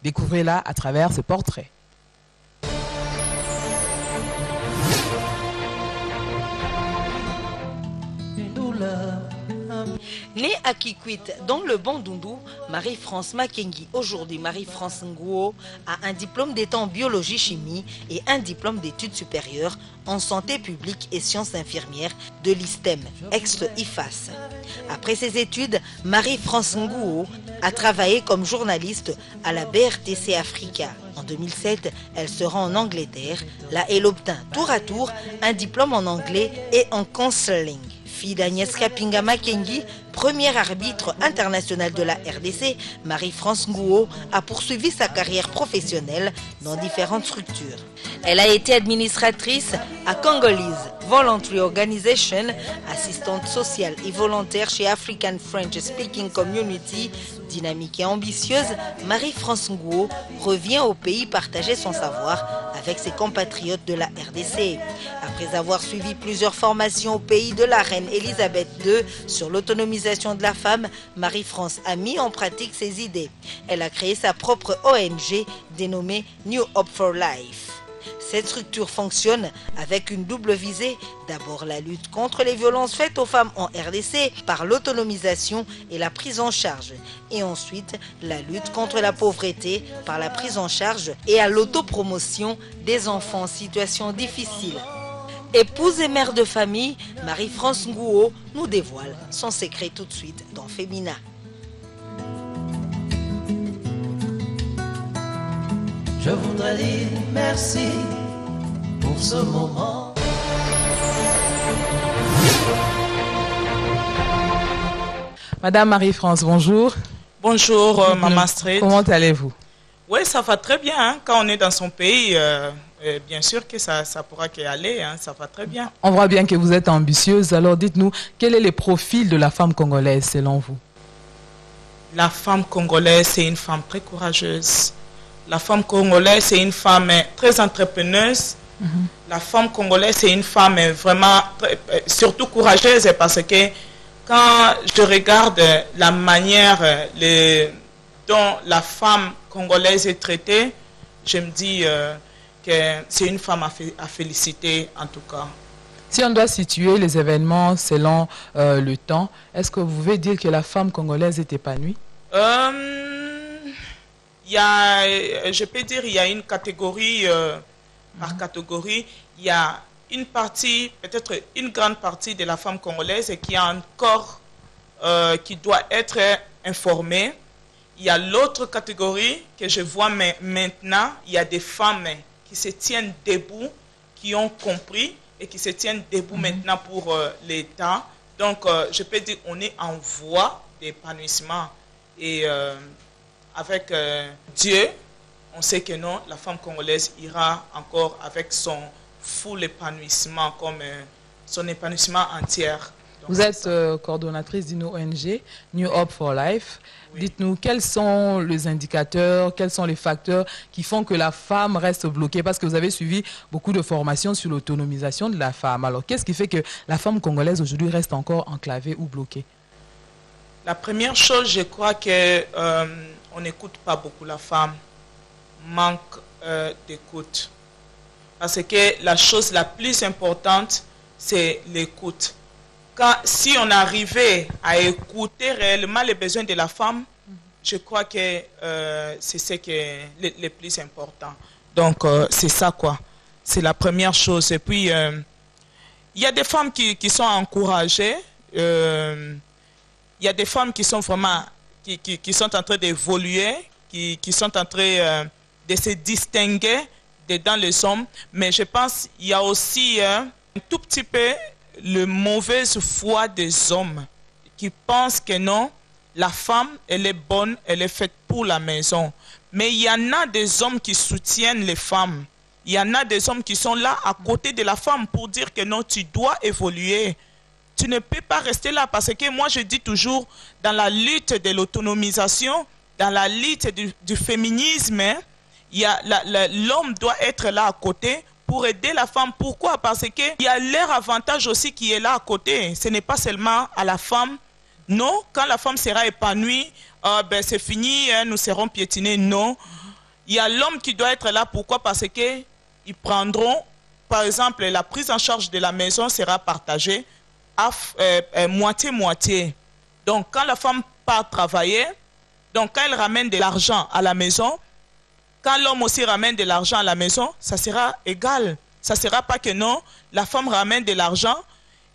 Découvrez-la à travers ce portrait. Née à Kikwit, dans le Bandundu, Marie-France Makengi, aujourd'hui Marie-France Nguo, a un diplôme d'état en biologie-chimie et un diplôme d'études supérieures en santé publique et sciences infirmières de l'ISTEM, ex-IFAS. Après ses études, Marie-France Nguo a travaillé comme journaliste à la BRTC Africa. En 2007, elle se rend en Angleterre. Là, elle obtint tour à tour un diplôme en anglais et en counseling. Fille d'Agnès Kapinga Makengi, première arbitre internationale de la RDC, Marie-France Nguo a poursuivi sa carrière professionnelle dans différentes structures. Elle a été administratrice à Congolese Voluntary Organization, assistante sociale et volontaire chez African French Speaking Community. Dynamique et ambitieuse, Marie-France Nguo revient au pays partager son savoir avec ses compatriotes de la RDC. Après avoir suivi plusieurs formations au pays de la reine Elisabeth II sur l'autonomisation de la femme, Marie-France a mis en pratique ses idées. Elle a créé sa propre ONG dénommée New Hope for Life. Cette structure fonctionne avec une double visée. D'abord la lutte contre les violences faites aux femmes en RDC par l'autonomisation et la prise en charge. Et ensuite la lutte contre la pauvreté par la prise en charge et à l'autopromotion des enfants en situation difficile. Épouse et mère de famille, Marie-France Nguo nous dévoile son secret tout de suite dans Femina. Je voudrais dire merci pour ce moment. Madame Marie-France, bonjour. Bonjour, Maman Street. Comment allez-vous? Oui, ça va très bien. Hein. Quand on est dans son pays, bien sûr que ça pourra qu'y aller. Hein. Ça va très bien. On voit bien que vous êtes ambitieuse. Alors dites-nous, quel est le profil de la femme congolaise selon vous? La femme congolaise, c'est une femme très courageuse. La femme congolaise, c'est une femme très entrepreneuse. La femme congolaise, c'est une femme vraiment, surtout courageuse, parce que quand je regarde la manière dont la femme congolaise est traitée, je me dis que c'est une femme à féliciter en tout cas. Si on doit situer les événements selon le temps, est-ce que vous pouvez dire que la femme congolaise est épanouie? Je peux dire il y a une catégorie, par catégorie, il y a une partie, peut-être une grande partie de la femme congolaise qui a encore, qui doit être informée. Il y a l'autre catégorie que je vois maintenant, il y a des femmes qui se tiennent debout, qui ont compris et qui se tiennent debout maintenant pour l'État. Donc, je peux dire on est en voie d'épanouissement et avec Dieu, on sait que non, la femme congolaise ira encore avec son full épanouissement, comme son épanouissement entier. Donc, vous êtes coordonnatrice d'une ONG, New Hope for Life. Oui. Dites-nous, quels sont les indicateurs, quels sont les facteurs qui font que la femme reste bloquée? Parce que vous avez suivi beaucoup de formations sur l'autonomisation de la femme. Alors, qu'est-ce qui fait que la femme congolaise aujourd'hui reste encore enclavée ou bloquée? La première chose, je crois que on n'écoute pas beaucoup la femme, manque d'écoute. Parce que la chose la plus importante, c'est l'écoute. Si on arrivait à écouter réellement les besoins de la femme, je crois que c'est ce qui est le plus important. Donc, c'est ça, quoi. C'est la première chose. Et puis, il y a des femmes qui sont encouragées. Il y a des femmes qui sont vraiment, qui sont en train d'évoluer, qui sont en train de se distinguer dans les hommes. Mais je pense qu'il y a aussi un tout petit peu la mauvaise foi des hommes qui pensent que non, la femme, elle est bonne, elle est faite pour la maison. Mais il y en a des hommes qui soutiennent les femmes. Il y en a des hommes qui sont là à côté de la femme pour dire que non, tu dois évoluer. Tu ne peux pas rester là parce que moi je dis toujours, dans la lutte de l'autonomisation, dans la lutte du féminisme, l'homme doit être là à côté pour aider la femme. Pourquoi? Parce qu'il y a leur avantage aussi qui est là à côté. Ce n'est pas seulement à la femme Non, quand la femme sera épanouie, ben c'est fini, hein, nous serons piétinés. Non. Il y a l'homme qui doit être là. Pourquoi? Parce qu'ils prendront, par exemple, la prise en charge de la maison sera partagée à moitié-moitié. Donc, quand la femme part travailler, donc quand elle ramène de l'argent à la maison, quand l'homme aussi ramène de l'argent à la maison, ça sera égal. Ça ne sera pas que non, la femme ramène de l'argent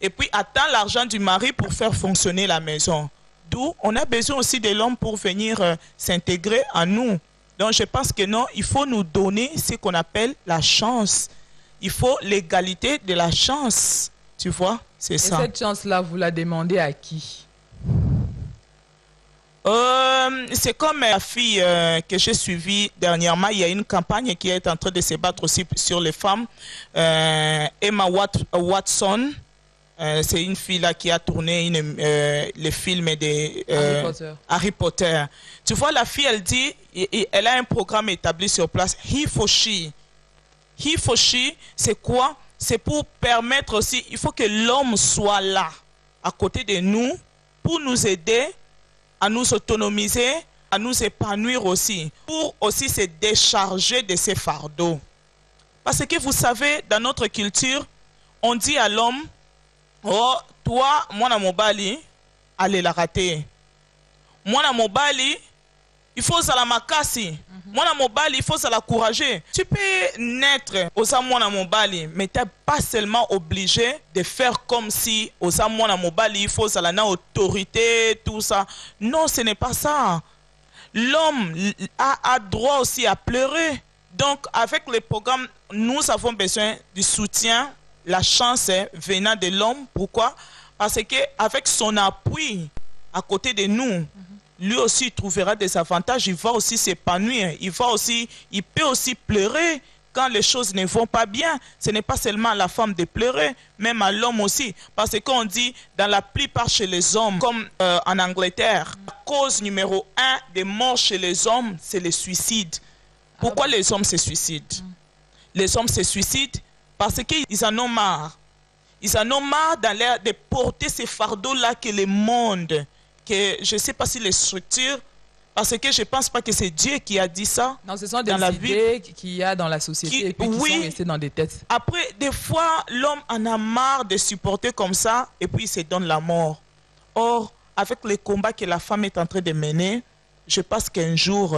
et puis attend l'argent du mari pour faire fonctionner la maison. D'où on a besoin aussi de l'homme pour venir s'intégrer à nous. Donc je pense que non, il faut nous donner ce qu'on appelle la chance. Il faut l'égalité de la chance. Tu vois, c'est ça. Et cette chance-là, vous la demandez à qui? C'est comme la fille que j'ai suivie dernièrement. Il y a une campagne qui est en train de se battre aussi sur les femmes. Emma Watson, c'est une fille là qui a tourné les films de Harry Potter. Tu vois, la fille, elle dit, elle a un programme établi sur place. He for she. He for she, c'est quoi? C'est pour permettre aussi, il faut que l'homme soit là, à côté de nous, pour nous aider à nous autonomiser, à nous épanouir aussi, pour aussi se décharger de ces fardeaux. Parce que vous savez, dans notre culture, on dit à l'homme, oh, toi, moi, na mobali, allez la rater. Moi, na mobali, il faut ça la makasi. Moi, na mobali, il faut ça la courager. Tu peux naître aux moi na mobali, mais tu n'es pas seulement obligé de faire comme si aux moi na mobali, il faut ça la autorité, tout ça. Non, ce n'est pas ça. L'homme a droit aussi à pleurer. Donc, avec le programme, nous avons besoin du soutien, la chance venant de l'homme. Pourquoi? Parce qu'avec son appui à côté de nous, lui aussi trouvera des avantages, il va aussi s'épanouir, il peut aussi pleurer quand les choses ne vont pas bien. Ce n'est pas seulement à la femme de pleurer, même à l'homme aussi. Parce qu'on dit, dans la plupart chez les hommes, comme en Angleterre, la cause numéro 1 des morts chez les hommes, c'est le suicide. Pourquoi les hommes se suicident? Les hommes se suicident parce qu'ils en ont marre. Ils en ont marre de porter ces fardeaux-là que le monde, que je ne sais pas si les structures, parce que je ne pense pas que c'est Dieu qui a dit ça. Non, ce sont des idées qu'il y a dans la société et puis qui sont restées dans des têtes. Après, des fois, l'homme en a marre de supporter comme ça et puis il se donne la mort. Or, avec les combats que la femme est en train de mener, je pense qu'un jour,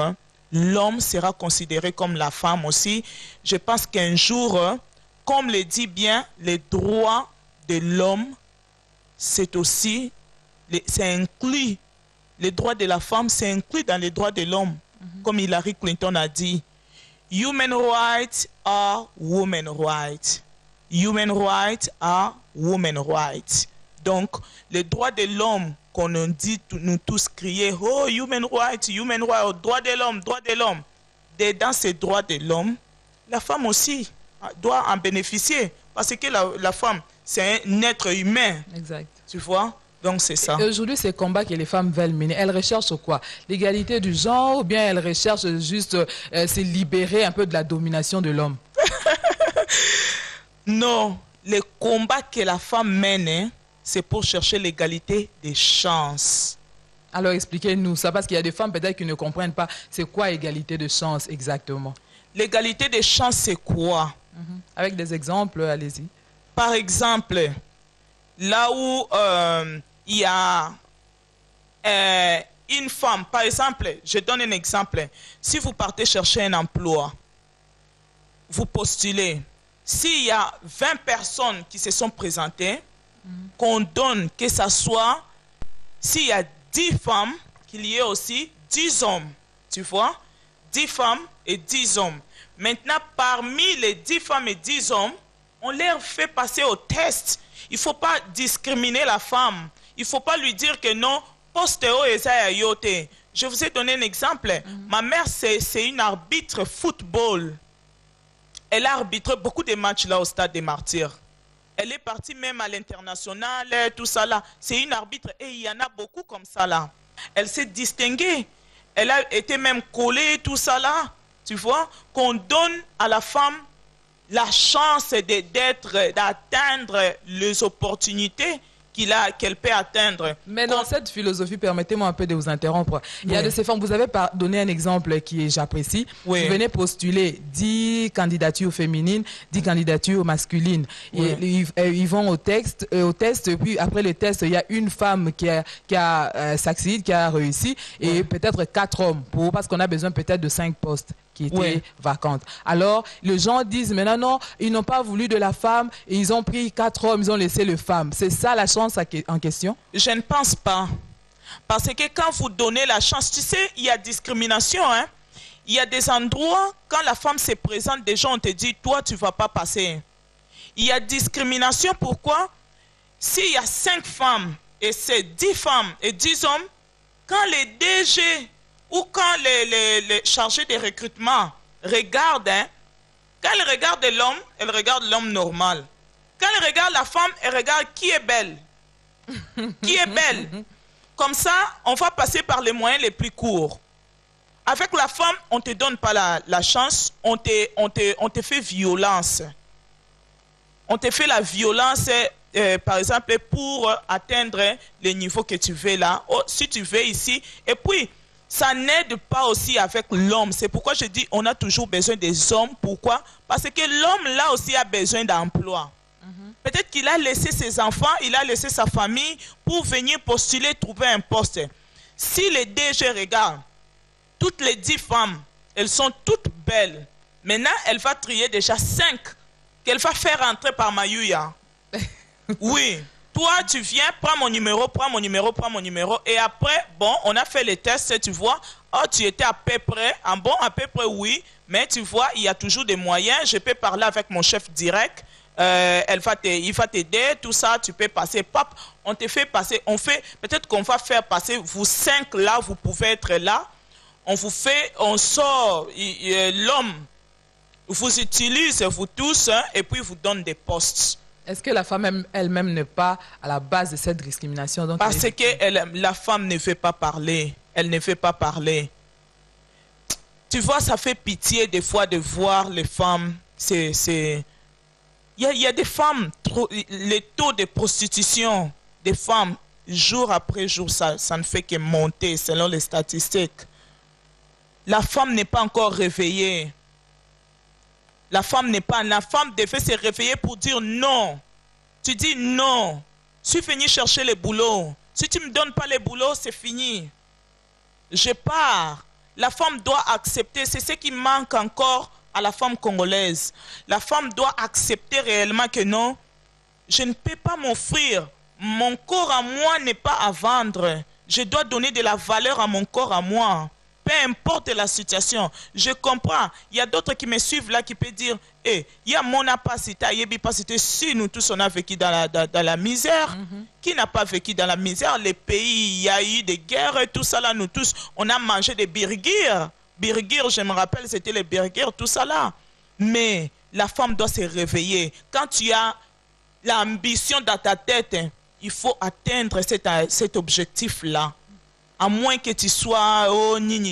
l'homme sera considéré comme la femme aussi. Je pense qu'un jour, comme le dit bien, les droits de l'homme, c'est aussi, c'est inclus. Les droits de la femme, c'est inclus dans les droits de l'homme. Comme Hillary Clinton a dit, human rights are women rights. Human rights are women rights. Donc, les droits de l'homme, qu'on nous dit, nous tous crier, oh, human rights, droits de l'homme, droits de l'homme. Dans ces droits de l'homme, la femme aussi doit en bénéficier. Parce que la femme, c'est un être humain. Exact. Tu vois? Donc c'est ça. Aujourd'hui, ces combats que les femmes veulent mener, elles recherchent quoi? L'égalité du genre ou bien elles recherchent juste se libérer un peu de la domination de l'homme? Non, les combats que la femme mène, c'est pour chercher l'égalité des chances. Alors expliquez-nous ça, parce qu'il y a des femmes peut-être qui ne comprennent pas c'est quoi égalité de chance exactement. L'égalité des chances, c'est quoi? Avec des exemples, allez-y. Par exemple, là où il y a une femme, par exemple, je donne un exemple. Si vous partez chercher un emploi, vous postulez. S'il y a 20 personnes qui se sont présentées, qu'on donne que ça soit, s'il y a 10 femmes, qu'il y ait aussi 10 hommes. Tu vois? 10 femmes et 10 hommes. Maintenant, parmi les 10 femmes et 10 hommes, on leur fait passer au test. Il ne faut pas discriminer la femme. Il ne faut pas lui dire que non, poste-o et ça yote. Je vous ai donné un exemple. Ma mère, c'est une arbitre football. Elle a arbitré beaucoup de matchs là au Stade des Martyrs. Elle est partie même à l'international, tout ça là. C'est une arbitre et il y en a beaucoup comme ça là. Elle s'est distinguée. Elle a été même collée, tout ça là. Tu vois, qu'on donne à la femme la chance d'atteindre les opportunités qu'elle peut atteindre. Mais dans cette philosophie, permettez-moi un peu de vous interrompre. Il y a de ces femmes, vous avez donné un exemple qui j'apprécie. Oui. Vous venez postuler 10 candidatures féminines, 10 candidatures masculines. Oui. Ils vont au test, et puis après le test, il y a une femme qui a succédé, qui a réussi, et peut-être 4 hommes, parce qu'on a besoin peut-être de 5 postes qui étaient vacantes. Alors, les gens disent maintenant, non, ils n'ont pas voulu de la femme, et ils ont pris 4 hommes, ils ont laissé les femmes. C'est ça la chance en question? Je ne pense pas. Parce que quand vous donnez la chance, tu sais, il y a discrimination. Hein? Il y a des endroits, quand la femme se présente, des gens te disent, toi, tu ne vas pas passer. Il y a discrimination, pourquoi? S'il y a 5 femmes, et c'est 10 femmes et 10 hommes, quand les DG ou quand les chargés de recrutement regardent, hein, quand elle regarde l'homme, elle regarde l'homme normal. Quand elle regarde la femme, elle regarde qui est belle. Qui est belle. Comme ça, on va passer par les moyens les plus courts. Avec la femme, on ne te donne pas la chance, on te fait violence. On te fait la violence, par exemple, pour atteindre les niveaux que tu veux là. Oh, si tu veux ici. Et puis, ça n'aide pas aussi avec l'homme. C'est pourquoi je dis on a toujours besoin des hommes. Pourquoi? Parce que l'homme là aussi a besoin d'emploi. Peut-être qu'il a laissé ses enfants, il a laissé sa famille pour venir postuler, trouver un poste. Si les DG regardent, toutes les 10 femmes, elles sont toutes belles. Maintenant, elle va trier déjà 5 qu'elle va faire entrer par Mayuya. Oui. Toi, tu viens, prends mon numéro, prends mon numéro, prends mon numéro. Et après, bon, on a fait les tests, tu vois. Oh, tu étais à peu près. Bon, à peu près, oui. Mais tu vois, il y a toujours des moyens. Je peux parler avec mon chef direct. Il va t'aider, tout ça, tu peux passer. Pop, on te fait passer. Peut-être qu'on va faire passer, vous 5 là, vous pouvez être là. On sort, l'homme vous utilise, vous tous, hein, et puis vous donne des postes. Est-ce que la femme elle-même n'est pas à la base de cette discrimination? Donc parce que la femme ne veut pas parler. Elle ne veut pas parler. Tu vois, ça fait pitié des fois de voir les femmes. Il y a des femmes, les taux de prostitution des femmes, jour après jour, ça ne fait que monter selon les statistiques. La femme n'est pas encore réveillée. La femme devait se réveiller pour dire non. Tu dis non. Je suis venu chercher le boulot. Si tu ne me donnes pas le boulot, c'est fini. Je pars. La femme doit accepter. C'est ce qui manque encore à la femme congolaise. La femme doit accepter réellement que non, je ne peux pas m'offrir. Mon corps à moi n'est pas à vendre. Je dois donner de la valeur à mon corps à moi. Peu importe la situation, je comprends. Il y a d'autres qui me suivent là qui peuvent dire, il y a mon apacité, si nous tous on a vécu dans la misère, qui n'a pas vécu dans la misère, les pays, il y a eu des guerres et tout ça là, nous tous, on a mangé des birgir. Birgir, je me rappelle, c'était les birgir, tout ça là. Mais la femme doit se réveiller. Quand tu as l'ambition dans ta tête, il faut atteindre cet objectif-là. À moins que tu sois,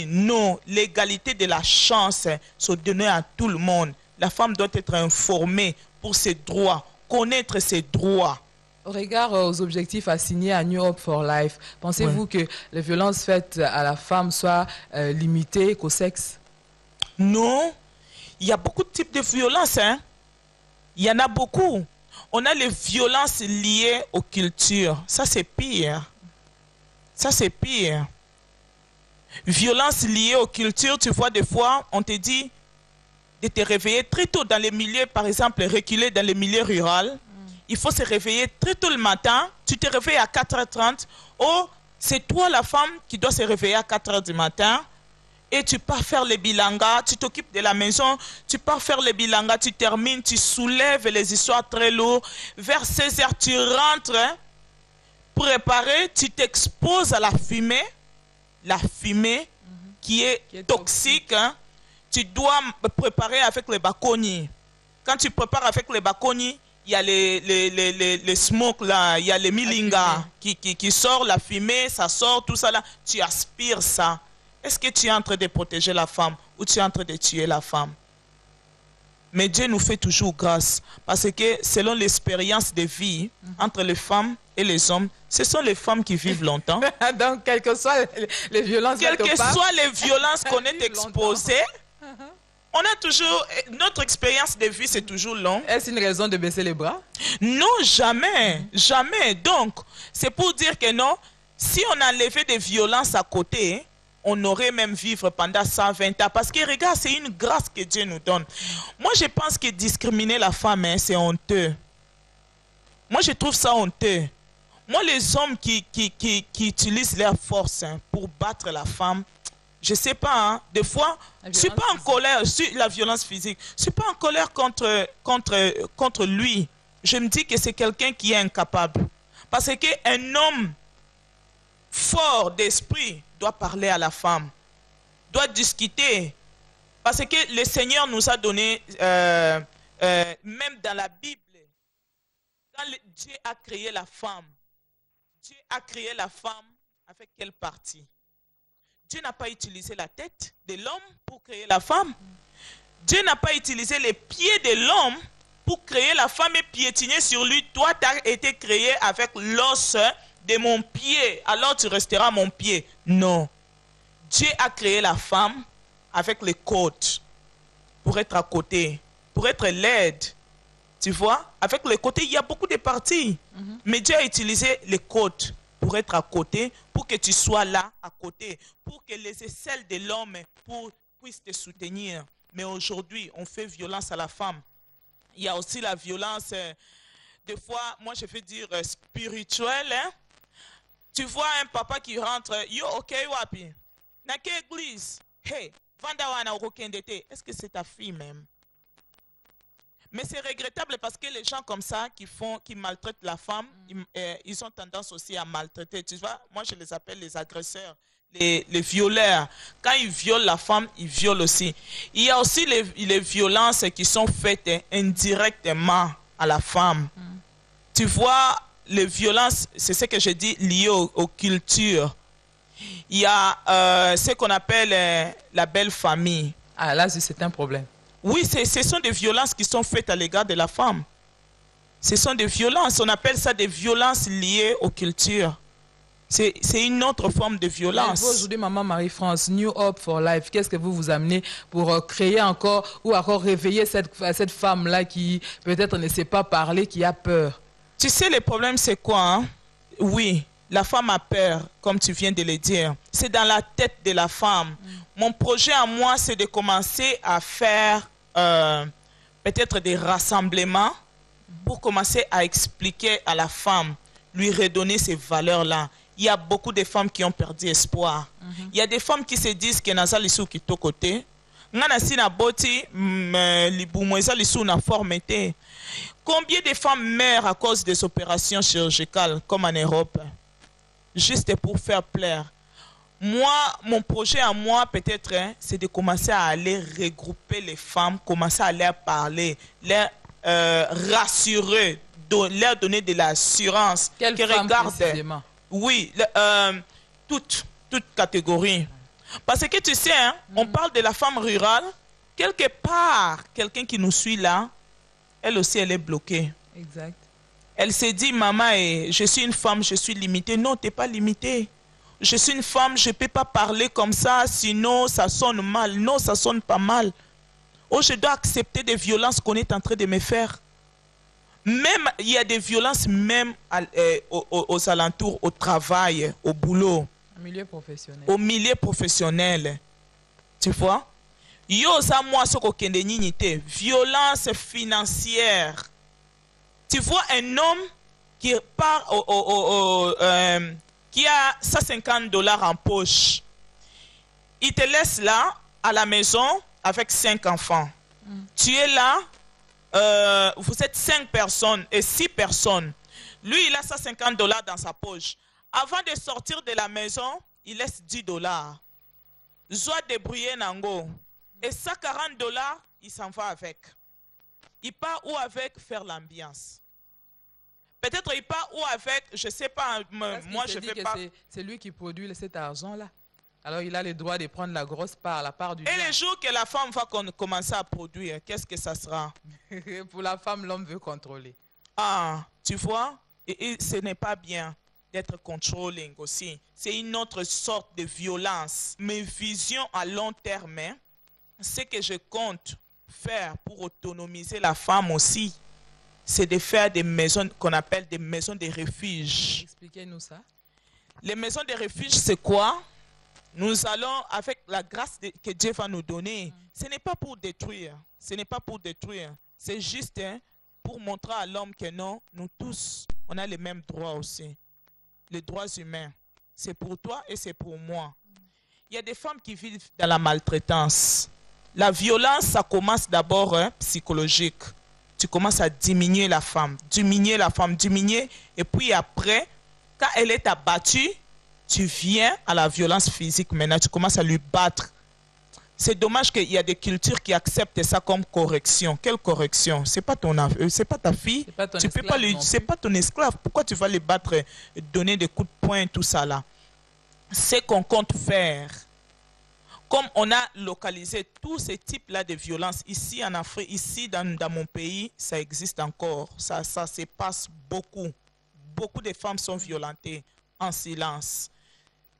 non, l'égalité de la chance se donner à tout le monde. La femme doit être informée pour ses droits, connaître ses droits. Au regard aux objectifs assignés à New Hope for Life, pensez-vous que les violences faites à la femme soient limitées qu'au sexe? Non, il y a beaucoup de types de violences. Hein? Il y en a beaucoup. On a les violences liées aux cultures. Ça, c'est pire. Ça, c'est pire. Violence liée aux cultures, tu vois, des fois, on te dit de te réveiller très tôt dans les milieux, par exemple, reculer dans les milieux ruraux. Il faut se réveiller très tôt le matin. Tu te réveilles à 4h30. Oh, c'est toi, la femme, qui doit se réveiller à 4h du matin. Et tu pars faire les bilangas. Tu t'occupes de la maison. Tu pars faire les bilangas. Tu termines. Tu soulèves les histoires très lourdes. Vers 16h, tu rentres. Hein, préparer, tu t'exposes à la fumée qui est toxique. Hein. Tu dois préparer avec les baconi. Quand tu prépares avec les baconi, il y a les smokes là, il y a les milingas qui sortent, la fumée, ça sort, tout ça là. Tu aspires ça. Est-ce que tu es en train de protéger la femme ou tu es en train de tuer la femme? Mais Dieu nous fait toujours grâce. Parce que selon l'expérience de vie entre les femmes et les hommes, ce sont les femmes qui vivent longtemps. Donc, quelles que soient les violences, quelles que soient les violences qu'on est exposé, on a toujours, notre expérience de vie, c'est toujours long. Est-ce une raison de baisser les bras? Non, jamais, jamais. Donc, c'est pour dire que non, si on enlevait des violences à côté, on aurait même vivre pendant 120 ans. Parce que regarde, c'est une grâce que Dieu nous donne. Moi, je pense que discriminer la femme, c'est honteux. Moi, je trouve ça honteux. Moi, les hommes qui utilisent leur force pour battre la femme, je ne sais pas, hein, des fois, je ne suis pas en colère sur la violence physique. Je ne suis pas en colère contre lui. Je me dis que c'est quelqu'un qui est incapable. Parce qu'un homme fort d'esprit doit parler à la femme, doit discuter. Parce que le Seigneur nous a donné, même dans la Bible, quand Dieu a créé la femme, Dieu a créé la femme avec quelle partie? Dieu n'a pas utilisé la tête de l'homme pour créer la femme. Dieu n'a pas utilisé les pieds de l'homme pour créer la femme et piétiner sur lui. Toi, tu as été créé avec l'os de mon pied, alors tu resteras mon pied. Non. Dieu a créé la femme avec les côtes pour être à côté, pour être laide. Tu vois, avec les côtés, il y a beaucoup de parties. Mais Dieu a utilisé les côtes pour être à côté, pour que tu sois là, à côté, pour que les aisselles de l'homme puissent te soutenir. Mais aujourd'hui, on fait violence à la femme. Il y a aussi la violence, des fois, moi je vais dire spirituelle. Hein? Tu vois un papa qui rentre, yo, ok, wapi? Na quelle église? Hey, vandawana okokendete. Est-ce que c'est ta fille même? Mais c'est regrettable parce que les gens comme ça qui maltraitent la femme, ils ont tendance aussi à maltraiter. Tu vois, moi je les appelle les agresseurs, les violeurs. Quand ils violent la femme, ils violent aussi. Il y a aussi les violences qui sont faites indirectement à la femme. Tu vois, les violences, c'est ce que je dis, liées aux cultures. Il y a ce qu'on appelle la belle famille. Ah là, c'est un problème. Oui, ce sont des violences qui sont faites à l'égard de la femme. Ce sont des violences, on appelle ça des violences liées aux cultures. C'est une autre forme de violence. Aujourd'hui, Maman Marie-France, New Hope for Life, qu'est-ce que vous vous amenez pour créer encore ou encore réveiller cette femme-là qui peut-être ne sait pas parler, qui a peur? Tu sais, le problème, c'est quoi? Hein? Oui, la femme a peur, comme tu viens de le dire. C'est dans la tête de la femme. Mon projet à moi, c'est de commencer à faire peut-être des rassemblements pour commencer à expliquer à la femme, lui redonner ces valeurs-là. Il y a beaucoup de femmes qui ont perdu espoir. Il y a des femmes qui se disent que naza lisu kito côté. Ngana si na boti libumweza lisu na formité. Combien de femmes meurent à cause des opérations chirurgicales comme en Europe? Juste pour faire plaire. Moi, mon projet à moi, peut-être, hein, c'est de commencer à aller regrouper les femmes, commencer à leur parler, leur rassurer, leur donner de l'assurance. Quelle femme précisément? Oui, toute catégorie. Parce que tu sais, hein, on parle de la femme rurale, quelque part, quelqu'un qui nous suit là, elle aussi, elle est bloquée. Exact. Elle s'est dit, maman, je suis une femme, je suis limitée. Non, tu n'es pas limitée. Je suis une femme, je ne peux pas parler comme ça, sinon ça sonne mal. Non, ça sonne pas mal. Oh, je dois accepter des violences qu'on est en train de me faire. Même, il y a des violences même aux alentours, au travail, au boulot. Au milieu professionnel. Au milieu professionnel. Tu vois? Yo, ça, moi, ce qu'on a violence financière. Tu vois un homme qui part qui a 150 $ en poche. Il te laisse là, à la maison, avec 5 enfants. Tu es là, vous êtes 5 personnes et 6 personnes. Lui, il a 150 $ dans sa poche. Avant de sortir de la maison, il laisse 10 $. Soit débrouiller Nango. Et 140 $, il s'en va avec. Il part où avec faire l'ambiance. Peut-être il part où avec, je ne sais pas, moi je ne vais pas. C'est lui qui produit cet argent-là. Alors il a le droit de prendre la grosse part, la part du Et bien. le jour que la femme va commencer à produire, qu'est-ce que ça sera? Pour la femme, l'homme veut contrôler. Ah, tu vois, et ce n'est pas bien d'être controlling aussi. C'est une autre sorte de violence. Mes visions à long terme, hein, ce que je compte faire pour autonomiser la femme aussi, c'est de faire des maisons qu'on appelle des maisons de refuge. Expliquez-nous ça. Les maisons de refuge, c'est quoi? Nous allons, avec la grâce que Dieu va nous donner, ce n'est pas pour détruire. Ce n'est pas pour détruire. C'est juste pour montrer à l'homme que non, nous tous, on a les mêmes droits aussi. Les droits humains. C'est pour toi et c'est pour moi. Il y a des femmes qui vivent dans la maltraitance. La violence, ça commence d'abord psychologique. Tu commences à diminuer la femme, diminuer. Et puis après, quand elle est abattue, tu viens à la violence physique maintenant. Tu commences à lui battre. C'est dommage qu'il y a des cultures qui acceptent ça comme correction. Quelle correction? C'est pas c'est pas ta fille. Tu peux pas lui, c'est pas ton esclave. Pourquoi tu vas les battre, donner des coups de poing, tout ça là? C'est qu'on compte faire. Comme on a localisé tous ces types-là de violences ici en Afrique, ici dans mon pays, ça existe encore. Ça se passe beaucoup. Beaucoup de femmes sont violentées en silence.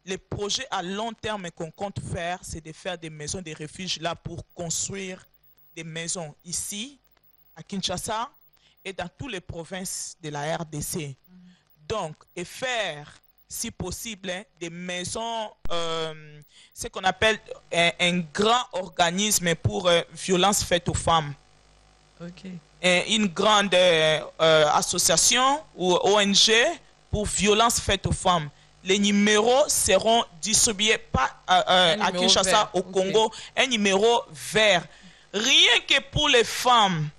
Les projets à long terme qu'on compte faire, c'est de faire des maisons de refuge là pour construire des maisons ici, à Kinshasa et dans toutes les provinces de la RDC. Donc, et faire, si possible, des maisons, ce qu'on appelle un grand organisme pour violences faites aux femmes. Okay. Une grande association ou ONG pour violences faites aux femmes. Les numéros seront distribués pas à Kinshasa, vert, au Congo, un numéro vert. Rien que pour les femmes,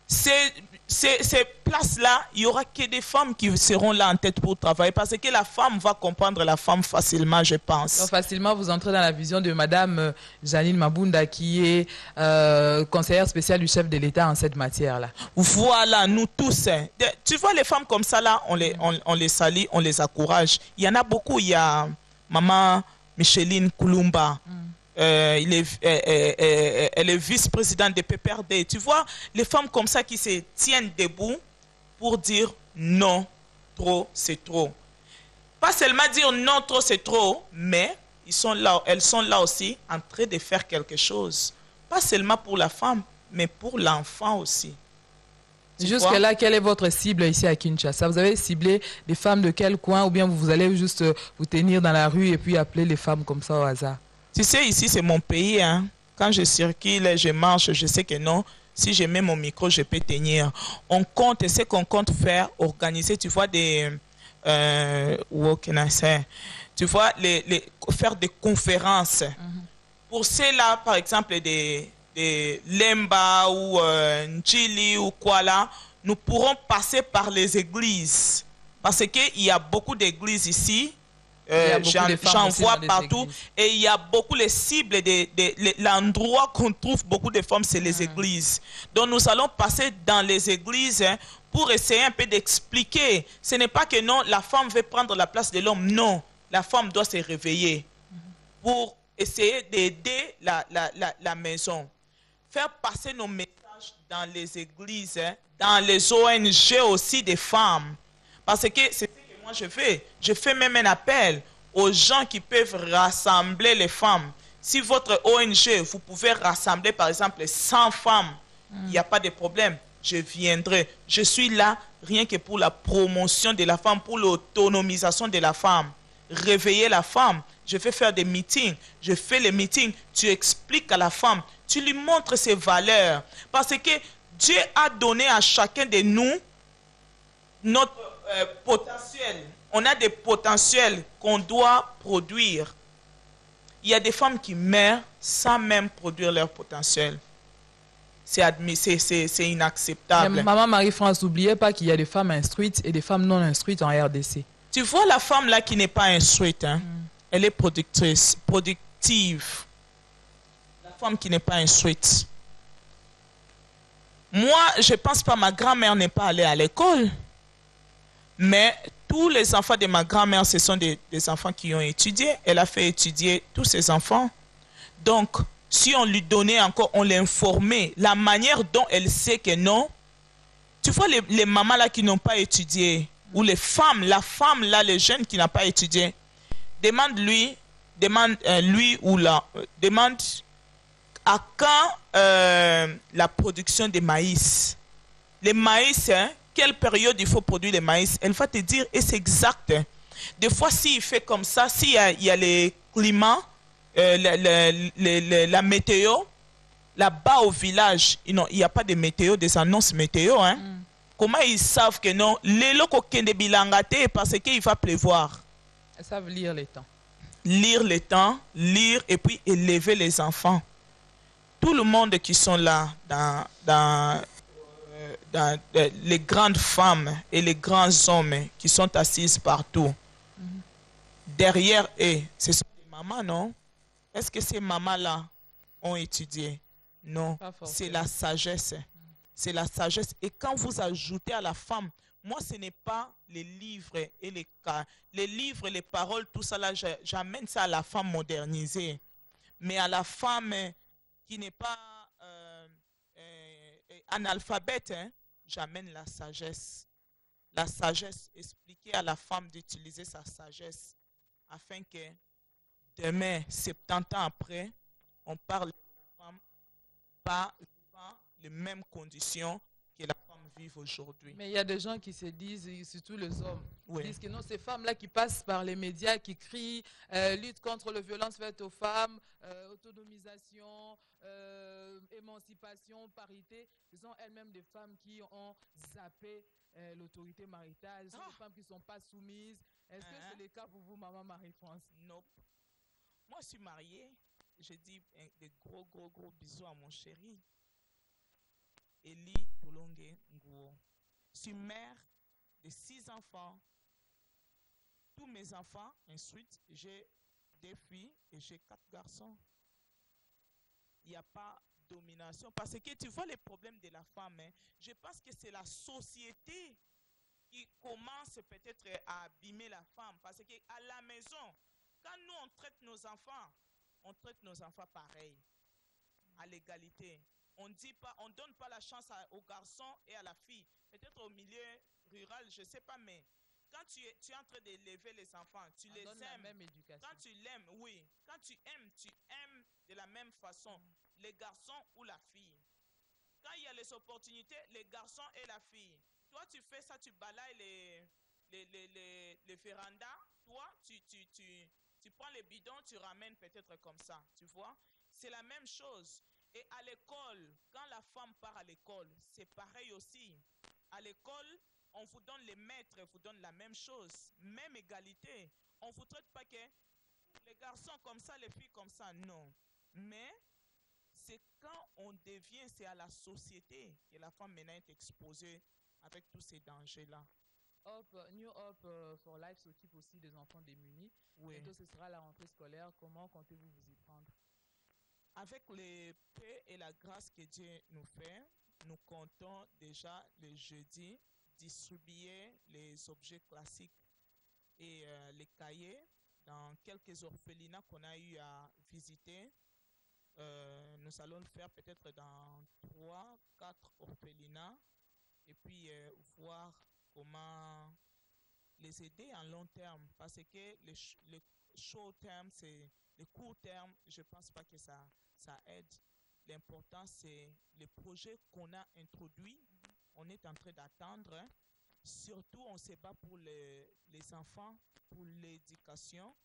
ces places-là, il n'y aura que des femmes qui seront là en tête pour travailler parce que la femme va comprendre la femme facilement, je pense. Donc, facilement, vous entrez dans la vision de Madame Janine Mabunda qui est conseillère spéciale du chef de l'État en cette matière-là. Voilà, nous tous. Tu vois les femmes comme ça, là, on les salue, on les encourage. Il y en a beaucoup. Il y a Maman Micheline Koulumba. Elle est vice-présidente de PPRD. Tu vois, les femmes comme ça qui se tiennent debout pour dire non, trop, c'est trop. Pas seulement dire non, trop, c'est trop, mais elles sont là aussi en train de faire quelque chose. Pas seulement pour la femme, mais pour l'enfant aussi. Jusque-là, quelle est votre cible ici à Kinshasa? Vous avez ciblé des femmes de quel coin ou bien vous allez juste vous tenir dans la rue et puis appeler les femmes comme ça au hasard? Tu sais, ici, c'est mon pays. Hein. Quand je circule, je marche, je sais que non. Si je mets mon micro, je peux tenir. On compte, ce qu'on compte faire, organiser, tu vois, des... tu vois, faire des conférences. Pour ceux-là, par exemple, des Lemba ou Njili ou quoi là, nous pourrons passer par les églises. Parce qu'il y a beaucoup d'églises ici. J'en vois partout et il y a beaucoup les cibles l'endroit qu'on trouve beaucoup de femmes, c'est les églises. Donc nous allons passer dans les églises pour essayer un peu d'expliquer. Ce n'est pas que non, la femme veut prendre la place de l'homme. Non, la femme doit se réveiller pour essayer d'aider la maison. Faire passer nos messages dans les églises, dans les ONG aussi des femmes. Parce que c'est moi je fais même un appel aux gens qui peuvent rassembler les femmes. Si votre ONG, vous pouvez rassembler par exemple 100 femmes, il n'y a pas de problème, je viendrai. Je suis là rien que pour la promotion de la femme, pour l'autonomisation de la femme. Réveiller la femme. Je vais faire des meetings. Je fais les meetings. Tu expliques à la femme. Tu lui montres ses valeurs. Parce que Dieu a donné à chacun de nous notre potentiel. On a des potentiels qu'on doit produire. Il y a des femmes qui meurent sans même produire leur potentiel. C'est inacceptable. Mais Maman Marie-France, n'oubliez pas qu'il y a des femmes instruites et des femmes non instruites en RDC. Tu vois la femme là qui n'est pas instruite, hein? Elle est productive. La femme qui n'est pas instruite. Moi, je ne pense pas, ma grand-mère n'est pas allée à l'école. Mais tous les enfants de ma grand-mère, ce sont des enfants qui ont étudié. Elle a fait étudier tous ses enfants. Donc, si on lui donnait encore, on l'informait, la manière dont elle sait que non, tu vois les mamans là qui n'ont pas étudié, ou les femmes, la femme là, les jeunes qui n'ont pas étudié, demande à quand la production de maïs. Les maïs, hein, quelle période il faut produire les maïs, elle va te dire, et c'est exact. Des fois, s'il fait comme ça, s'il y a les climats, la météo, là-bas au village, il n'y a pas de météo, des annonces météo. Hein. Comment ils savent que non? Les locaux qui sont bilangate parce qu'il va pleuvoir. Ils savent lire les temps. Lire les temps, lire et puis élever les enfants. Tout le monde qui sont là, dans les grandes femmes et les grands hommes qui sont assises partout, derrière eux, ce sont des mamans, non? Est-ce que ces mamans-là ont étudié? Non, c'est la sagesse. C'est la sagesse. Et quand vous ajoutez à la femme, moi, ce n'est pas les livres et les livres, les paroles, tout ça là, j'amène ça à la femme modernisée. Mais à la femme qui n'est pas analphabète, hein, j'amène la sagesse. La sagesse, expliquer à la femme d'utiliser sa sagesse afin que demain, 70 ans après, on parle de la femme pas les mêmes conditions que la femme vive aujourd'hui. Mais il y a des gens qui se disent, surtout les hommes, qui disent que non, ces femmes-là qui passent par les médias, qui crient lutte contre les violences faites aux femmes, autonomisation, émancipation, parité, ce sont elles-mêmes des femmes qui ont zappé l'autorité maritale, ce sont des femmes qui ne sont pas soumises. Est-ce que c'est le cas pour vous, maman Marie-France? Non. Moi, je suis mariée. Je dis des gros bisous à mon chéri. Eli Tolonge Nguo. Je suis mère de 6 enfants. Tous mes enfants, ensuite, j'ai 2 filles et j'ai 4 garçons. Il n'y a pas de domination. Parce que tu vois les problèmes de la femme. Hein, je pense que c'est la société qui commence peut-être à abîmer la femme. Parce qu'à la maison, quand nous on traite nos enfants pareil, à l'égalité. On ne donne pas la chance aux garçons et à la fille. Peut-être au milieu rural, je ne sais pas, mais quand tu es en train d'élever les enfants, tu les aimes. La même éducation. Quand tu l'aimes, oui. Quand tu aimes de la même façon les garçons ou la fille. Quand il y a les opportunités, les garçons et la fille. Toi, tu fais ça, tu balayes les vérandas. Toi, tu prends les bidons, tu ramènes peut-être comme ça. Tu vois? C'est la même chose. Et à l'école, quand la femme part à l'école, c'est pareil aussi. À l'école, on vous donne les maîtres, vous donne la même chose, même égalité. On ne vous traite pas que les garçons comme ça, les filles comme ça, non. Mais c'est quand on devient, c'est à la société que la femme maintenant est exposée avec tous ces dangers-là. New Hope for Life s'occupe aussi des enfants démunis. Oui. Bientôt, ce sera la rentrée scolaire. Comment comptez-vous vous y prendre? Avec les paix et la grâce que Dieu nous fait, nous comptons déjà le jeudi distribuer les objets classiques et les cahiers dans quelques orphelinats qu'on a eu à visiter. Nous allons le faire peut-être dans 3-4 orphelinats et puis voir comment les aider en long terme parce que le short terme, c'est le court terme, je ne pense pas que ça aide. L'important, c'est les projets qu'on a introduits. On est en train d'attendre. Hein. Surtout, on se bat pour les enfants, pour l'éducation,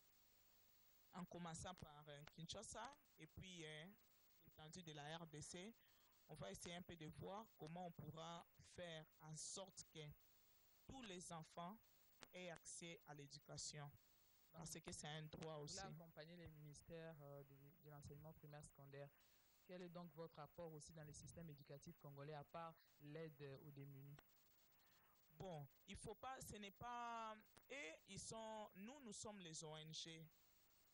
en commençant par Kinshasa et puis l'étendue de la RDC. On va essayer un peu de voir comment on pourra faire en sorte que tous les enfants aient accès à l'éducation. Parce que c'est un droit aussi. Vous accompagnez les ministères de l'enseignement primaire secondaire. Quel est donc votre apport aussi dans le système éducatif congolais à part l'aide aux démunis? Bon, il faut pas, ce n'est pas... Et nous sommes les ONG.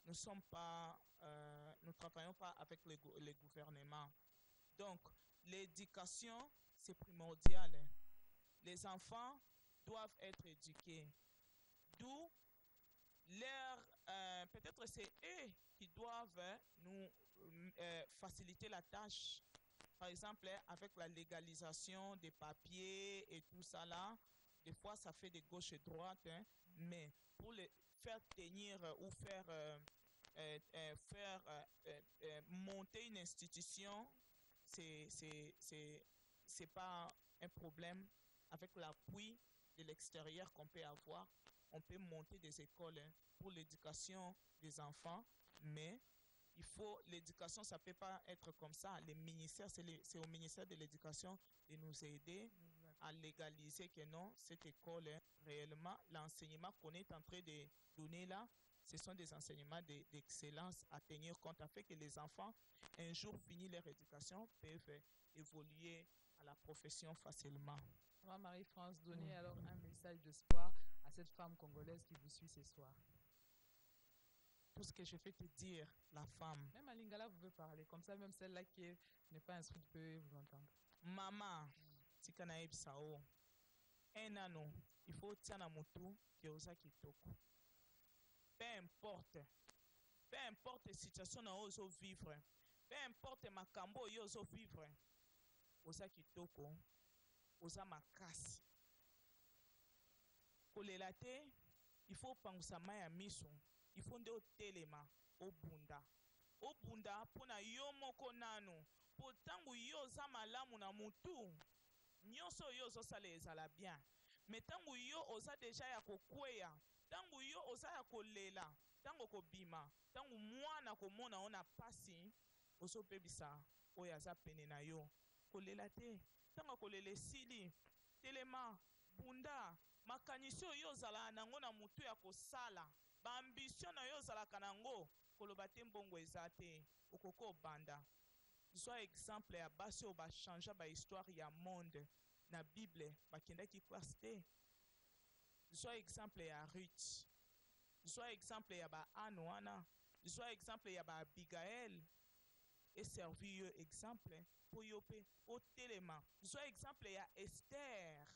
Nous sommes pas, nous travaillons pas avec les gouvernements. Donc, l'éducation, c'est primordial. Les enfants doivent être éduqués. D'où peut-être c'est eux qui doivent nous faciliter la tâche. Par exemple, avec la légalisation des papiers et tout ça là, des fois ça fait de gauche et droite, hein, mais pour les faire tenir ou monter une institution, c'est pas un problème. Avec l'appui de l'extérieur qu'on peut avoir, on peut monter des écoles, hein, pour l'éducation des enfants, mais il faut, l'éducation, ça ne peut pas être comme ça. Les ministères, c'est au ministère de l'éducation de nous aider à légaliser que non, cette école, hein, réellement, l'enseignement qu'on est en train de donner là, ce sont des enseignements d'excellence à tenir compte, afin que les enfants, un jour fini leur éducation, peuvent évoluer à la profession facilement. Marie-France, donnez alors un message d'espoir à cette femme congolaise qui vous suit ce soir. Tout ce que je vais te dire, la femme. Même à Lingala, vous pouvez parler. Comme ça, même celle-là qui n'est pas instruite peut vous entendre. Maman, tikana ebisao. Un an, il faut tiana mutu que osa kitoko. Peu importe la situation na ozo vivre, peu importe makambo yo ozo vivre, osa kitoko, osa makasi. Kolela te, il faut pangusa maya miso. Il faut nde telema obunda. Obunda pona yo moko nano. Po tangu yo za malamu na mutu. Nyonso yo zo sale ezala bien. Mais tangu yo oza deja ya kokweya. Tangu yo oza ya kolela. Tangu kobima. Tangu mwana komona ona pasi. Ozo bebisa oya za pene na yo. Kolela te. Tangu kolele sili. Telema. Bunda. Makanisio yo zala nango na mutu ya kosala. Ba ambition na yo zalaka nango koloba te mbongo eza te okoko banda. Sois exemple ya basi o ba changer ba histoire ya monde na Bible bakendaki kwasi te. Sois exemple ya Ruth. Sois exemple ya ba Anne wana. Sois exemple ya ba Abigail et servi yo exemple po yo pe o telema. Sois exemple ya Esther.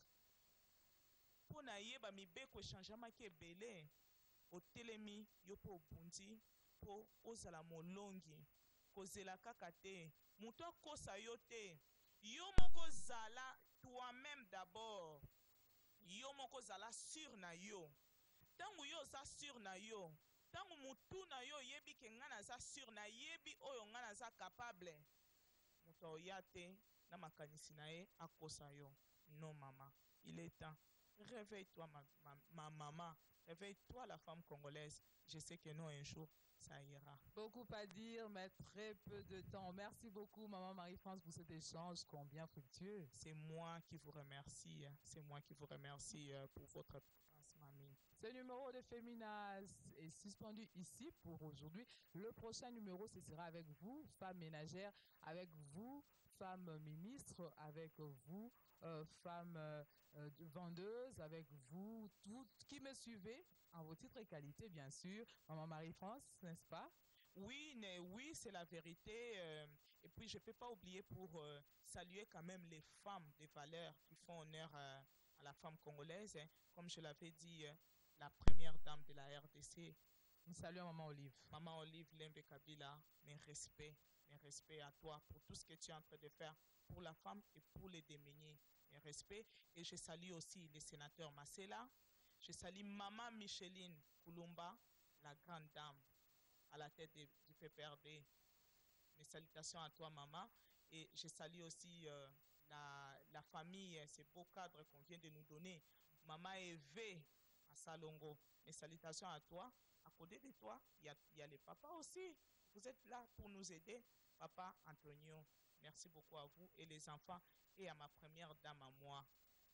Po na yeba mibeko changement ki ebele. O telemi yo po obundi po ozala molongi kozela kaka te mutu akosa yo te yo moko zala toi-même d'abord yo moko zala sur na yo tangu yo za sur na yo tangu mutu na yo yebi ke nga naza sur na yebi oyo nga naza capable mutu oya te na makanisi na ye akosa yo. Non maman, il est temps. Réveille-toi ma maman. Réveille-toi la femme congolaise. Je sais que non, un jour, ça ira. Beaucoup à dire, mais très peu de temps. Merci beaucoup, maman Marie-France, pour cet échange combien fructueux. C'est moi qui vous remercie. C'est moi qui vous remercie pour votre présence, mamie. Ce numéro de Femina est suspendu ici pour aujourd'hui. Le prochain numéro, ce sera avec vous, femmes ménagères, avec vous, femmes ministres, avec vous, femmes vendeuses, avec vous, toutes qui me suivez, en vos titres et qualités, bien sûr. Maman Marie-France, n'est-ce pas? Oui, oui, c'est la vérité. Et puis, je ne peux pas oublier pour saluer quand même les femmes des valeurs qui font honneur à la femme congolaise. Hein. Comme je l'avais dit, la première dame de la RDC. Nous saluons Maman Olive. Maman Olive Lembe Kabila, mes respects à toi pour tout ce que tu es en train de faire pour la femme et pour les démunis. Mes respects. Et je salue aussi les sénateurs Masela. Je salue Maman Micheline Koulumba, la grande dame à la tête du PPRD. Mes salutations à toi, maman. Et je salue aussi la famille, ces beaux cadres qu'on vient de nous donner. Maman Eve à Salongo. Mes salutations à toi. À côté de toi, il y a les papas aussi. Vous êtes là pour nous aider. Papa Antonio, merci beaucoup à vous et les enfants. Et à ma première dame à moi,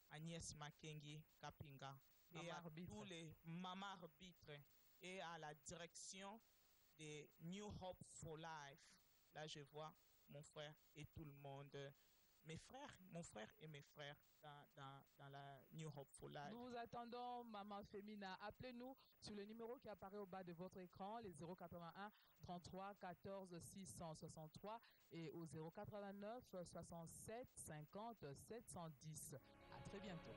Agnès Makengi Kapinga. Maman et à arbitre. tous les mamans arbitres. Et à la direction de New Hope for Life. Là, je vois mon frère et tout le monde. Mes frères, mon frère et mes frères dans la New Hope for Life. Nous vous attendons, Maman Femina. Appelez-nous sur le numéro qui apparaît au bas de votre écran, les 081 33 14 663 et au 089 67 50 710. À très bientôt.